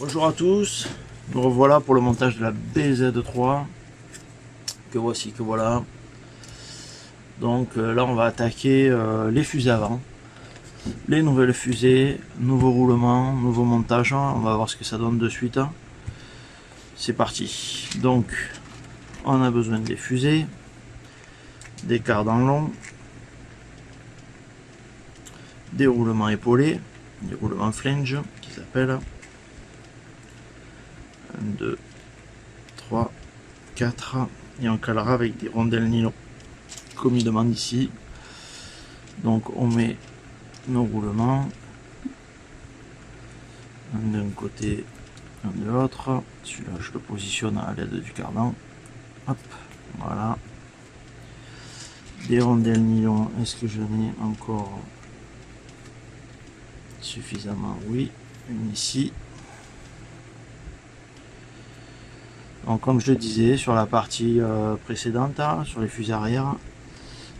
Bonjour à tous, nous revoilà pour le montage de la BZ3 que voici, que voilà. Donc là on va attaquer les fusées avant, les nouvelles fusées, nouveau roulement, nouveau montage. On va voir ce que ça donne de suite. C'est parti. Donc on a besoin des fusées, des cardans longs, des roulements épaulés, des roulements flange qui s'appellent 1, 2, 3, 4, et on calera avec des rondelles nylon comme il demande ici. Donc on met nos roulements, un d'un côté, un de l'autre. Celui-là je le positionne à l'aide du cardan. Hop, voilà. Des rondelles nylon, est-ce que je n'ai encore suffisamment? Oui, une ici. Donc comme je le disais sur la partie précédente, sur les fusées arrière,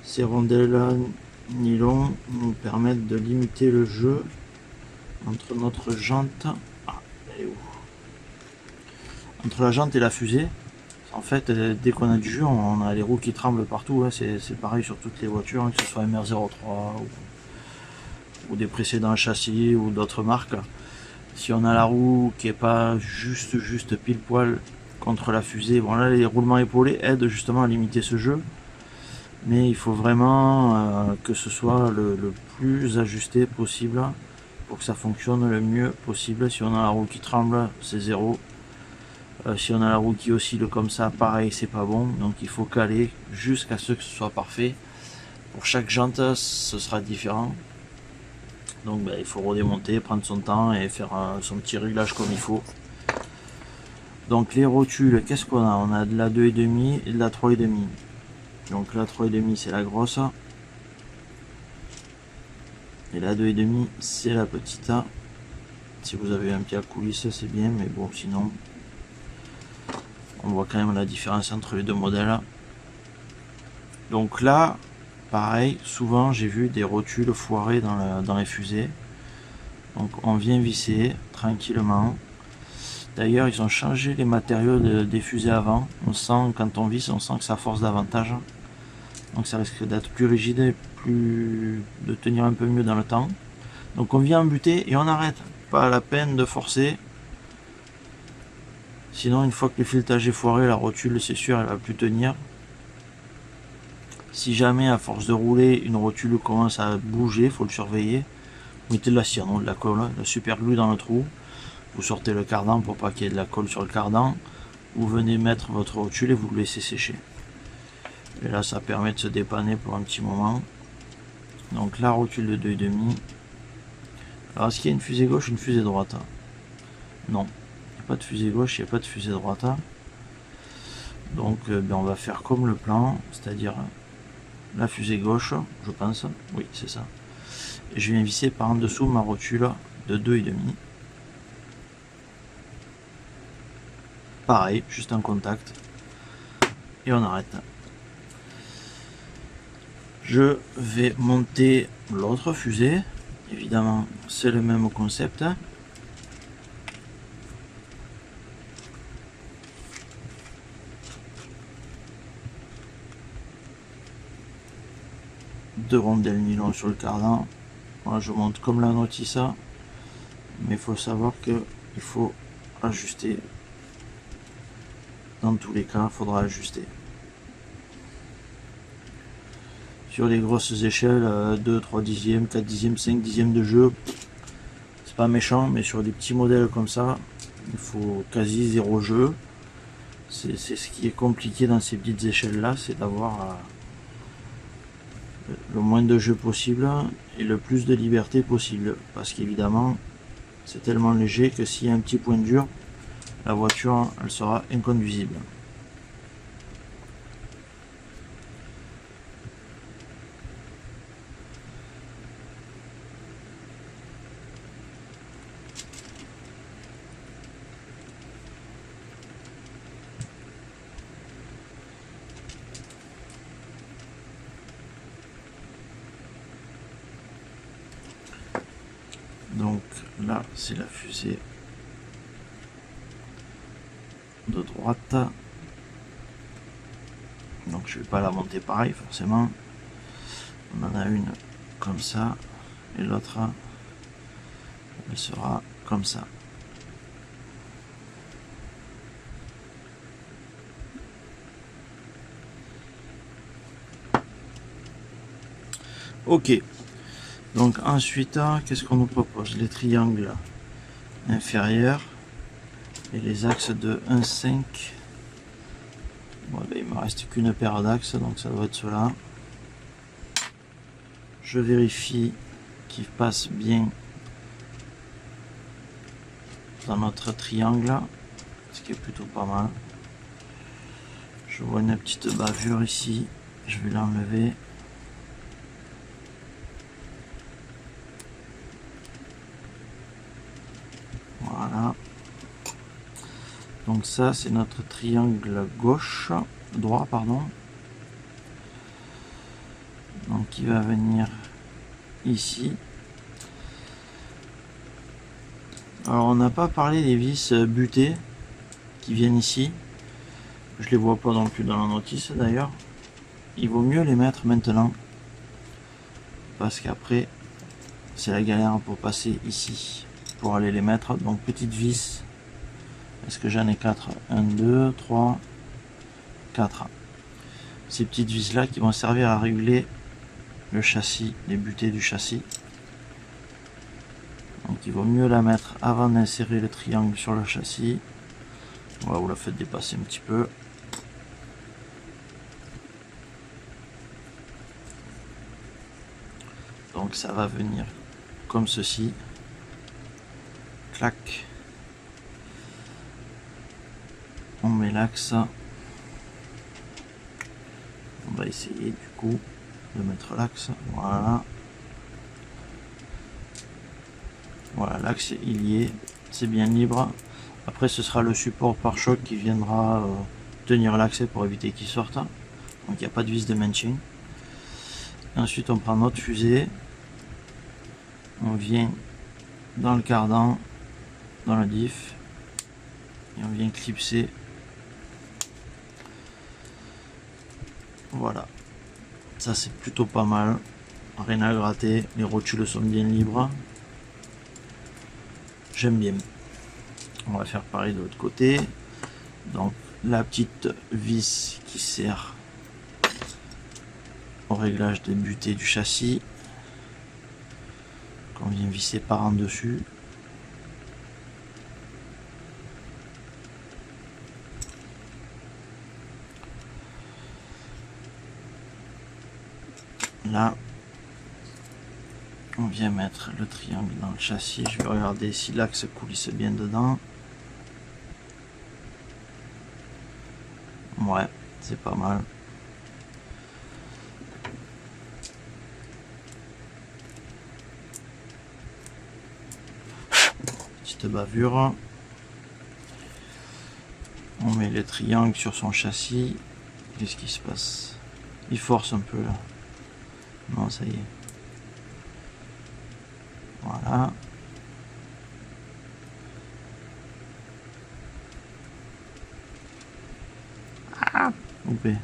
ces rondelles nylon nous permettent de limiter le jeu entre notre jante, elle est où, entre la jante et la fusée. En fait, dès qu'on a du jeu, on a les roues qui tremblent partout. C'est pareil sur toutes les voitures, que ce soit MR03 ou des précédents châssis ou d'autres marques. Si on a la roue qui est pas juste pile poil contre la fusée, bon là les roulements épaulés aident justement à limiter ce jeu. Mais il faut vraiment que ce soit le plus ajusté possible pour que ça fonctionne le mieux possible. Si on a la roue qui tremble, c'est zéro. Si on a la roue qui oscille comme ça, pareil, c'est pas bon. Donc il faut caler jusqu'à ce que ce soit parfait. Pour chaque jante, ce sera différent. Donc il faut redémonter, prendre son temps et faire son petit réglage comme il faut. Donc les rotules, qu'est-ce qu'on a? On a de la 2,5 et de la 3,5. Donc la 3,5 c'est la grosse. Et la 2,5 c'est la petite. Si vous avez un pied à coulisse, c'est bien, mais bon, sinon, on voit quand même la différence entre les deux modèles. Donc là, pareil, souvent j'ai vu des rotules foirées dans les fusées. Donc on vient visser tranquillement. D'ailleurs, ils ont changé les matériaux des fusées avant. On sent, quand on visse, on sent que ça force davantage. Donc ça risque d'être plus rigide et de tenir un peu mieux dans le temps. Donc on vient buter et on arrête. Pas la peine de forcer. Sinon, une fois que le filetage est foiré, la rotule, c'est sûr, elle va plus tenir. Si jamais, à force de rouler, une rotule commence à bouger, il faut le surveiller. Vous mettez de la cire, non, de la colle, de la super glue dans le trou. Vous sortez le cardan pour pas qu'il y ait de la colle sur le cardan. Vous venez mettre votre rotule et vous le laissez sécher. Et là, ça permet de se dépanner pour un petit moment. Donc la rotule de 2,5. Alors, est-ce qu'il y a une fusée gauche ou une fusée droite? Non. Il n'y a pas de fusée gauche, il n'y a pas de fusée droite. Donc on va faire comme le plan, c'est-à-dire la fusée gauche, je pense. Oui, c'est ça. Et je viens visser par en dessous ma rotule de 2,5. Pareil, juste en contact. Et on arrête. Je vais monter l'autre fusée. Évidemment, c'est le même concept. Deux rondelles nylon sur le cardan. Voilà, je monte comme la notice, mais il faut savoir que il faut ajuster. Dans tous les cas, il faudra ajuster. Sur les grosses échelles, 2, 3 dixièmes, 4 dixièmes, 5 dixièmes de jeu, c'est pas méchant, mais sur des petits modèles comme ça, il faut quasi zéro jeu. C'est ce qui est compliqué dans ces petites échelles là, c'est d'avoir le moins de jeu possible et le plus de liberté possible, parce qu'évidemment c'est tellement léger que s'il y a un petit point dur, la voiture elle sera inconduisible. Donc là c'est la fusée de droite. Donc je vais pas la monter pareil forcément. On en a une comme ça et l'autre elle sera comme ça. Ok, donc ensuite qu'est-ce qu'on nous propose? Les triangles inférieurs et les axes de 1, 5. Bon, ben, il me reste qu'une paire d'axes, donc ça doit être cela. Je vérifie qu'il passe bien dans notre triangle, ce qui est plutôt pas mal. Je vois une petite bavure ici, je vais l'enlever. Voilà. Donc ça c'est notre triangle gauche, droit pardon. Donc il va venir ici. Alors on n'a pas parlé des vis butées qui viennent ici. Je les vois pas non plus dans la notice d'ailleurs. Il vaut mieux les mettre maintenant. Parce qu'après c'est la galère pour passer ici. Pour aller les mettre. Donc petite vis. Est-ce que j'en ai 4? 1, 2, 3, 4. Ces petites vis là qui vont servir à régler le châssis, les butées du châssis. Donc il vaut mieux la mettre avant d'insérer le triangle sur le châssis. Voilà, vous la faites dépasser un petit peu. Donc ça va venir comme ceci. Clac. On met l'axe. On va essayer du coup de mettre l'axe. Voilà. Voilà, l'axe il y est. C'est bien libre. Après ce sera le support pare-choc qui viendra tenir l'axe pour éviter qu'il sorte. Donc il n'y a pas de vis de maintien. Ensuite on prend notre fusée. On vient dans le cardan, dans le diff. Et on vient clipser. Voilà. Ça c'est plutôt pas mal. Rien à gratter. Les rotules sont bien libres. J'aime bien. On va faire pareil de l'autre côté. Donc la petite vis qui sert au réglage des butées du châssis, qu'on vient visser par en dessus. Là on vient mettre le triangle dans le châssis. Je vais regarder si l'axe coulisse bien dedans. Ouais, c'est pas mal. Petite bavure. On met le triangle sur son châssis. Qu'est-ce qui se passe? Il force un peu là. Non, ça y est. Voilà. Ah, loupé.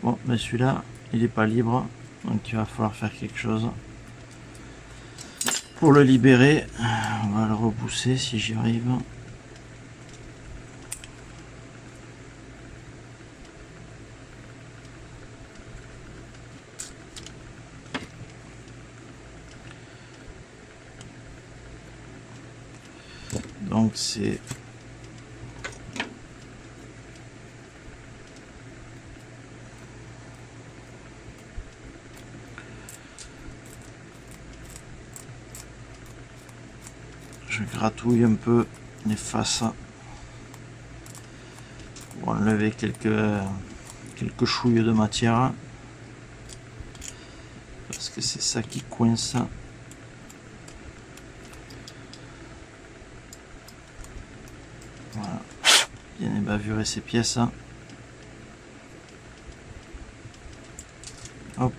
Bon, mais celui-là, il n'est pas libre, donc il va falloir faire quelque chose pour le libérer. On va le repousser si j'y arrive. Donc c'est je gratouille un peu les faces pour enlever quelques chouilles de matière parce que c'est ça qui coince. Voilà. bavurer ces pièces. Hop.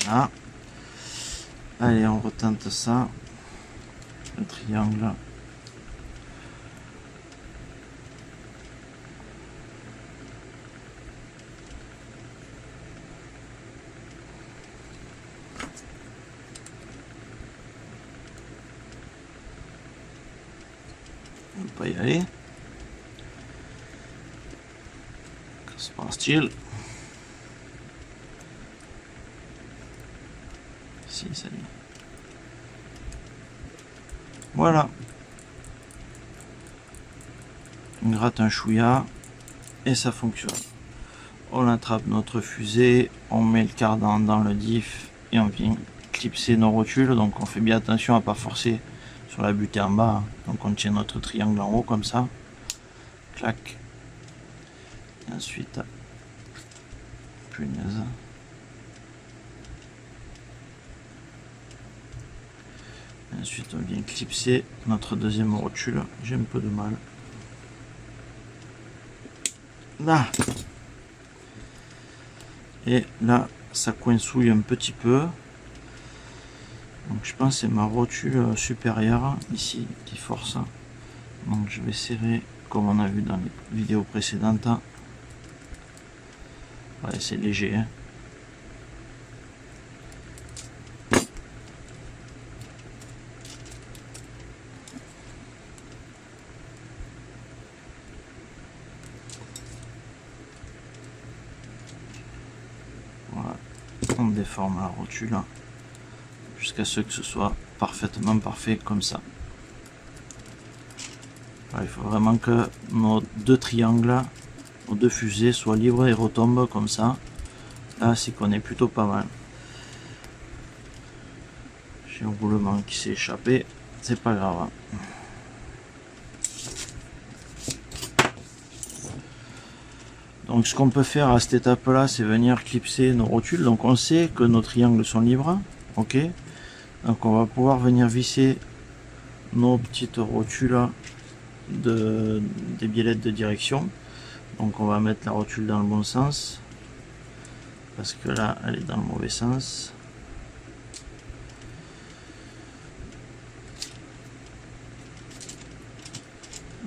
Là. Allez, on retente ça. Le triangle. On peut pas y aller. Que se passe-t-il? Si, ça y est. Voilà. On gratte un chouïa et ça fonctionne. On attrape notre fusée, on met le cardan dans le diff et on vient clipser nos rotules. Donc on fait bien attention à pas forcer sur la butée en bas. Donc on tient notre triangle en haut comme ça. Clac. Et ensuite, punaise. Ensuite on vient clipser notre deuxième rotule. J'ai un peu de mal. Là. Et là ça coincouille un petit peu. Donc je pense que c'est ma rotule supérieure ici qui force. Donc je vais serrer comme on a vu dans les vidéos précédentes. Ouais, c'est léger, hein. Voilà, on déforme la rotule jusqu'à ce que ce soit parfaitement parfait comme ça. Voilà, il faut vraiment que nos deux triangles, nos deux fusées soient libres et retombent comme ça. Là c'est qu'on est plutôt pas mal. J'ai un roulement qui s'est échappé, c'est pas grave. Donc ce qu'on peut faire à cette étape là, c'est venir clipser nos rotules. Donc on sait que nos triangles sont libres, ok. Donc on va pouvoir venir visser nos petites rotules des biellettes de direction. Donc on va mettre la rotule dans le bon sens, parce que là elle est dans le mauvais sens.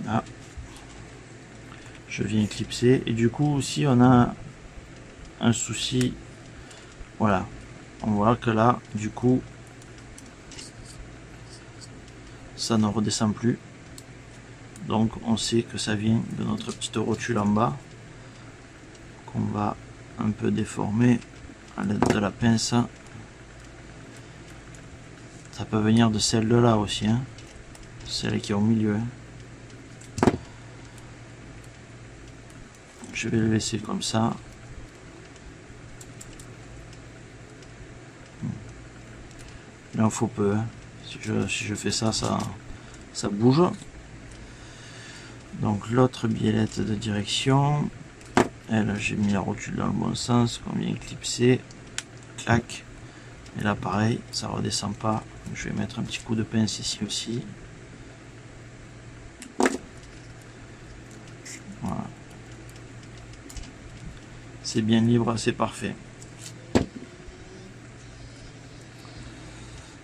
Là. Je viens clipser et du coup si on a un souci, voilà, on voit que là du coup ça ne redescend plus, donc on sait que ça vient de notre petite rotule en bas qu'on va un peu déformer à l'aide de la pince. Ça peut venir de celle de là aussi, hein, celle qui est au milieu, hein. Je vais le laisser comme ça. Il en faut peu, hein. Si je fais ça, ça bouge. Donc l'autre biellette de direction, elle, j'ai mis la rotule dans le bon sens, qu'on vient clipser, clac. Et là pareil, ça redescend pas. Je vais mettre un petit coup de pince ici aussi. Voilà. C'est bien libre, c'est parfait.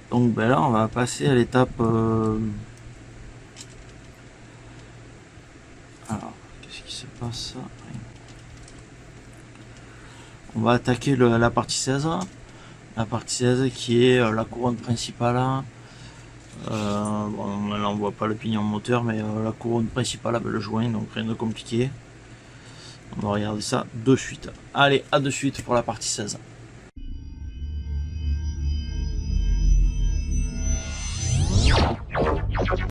Donc ben là on va passer à l'étape alors qu'est-ce qui se passe? On va attaquer la partie 16. La partie 16 qui est la couronne principale. Bon, là on voit pas le pignon moteur, mais la couronne principale avec le joint, donc rien de compliqué. On va regarder ça de suite. Allez, à de suite pour la partie 16.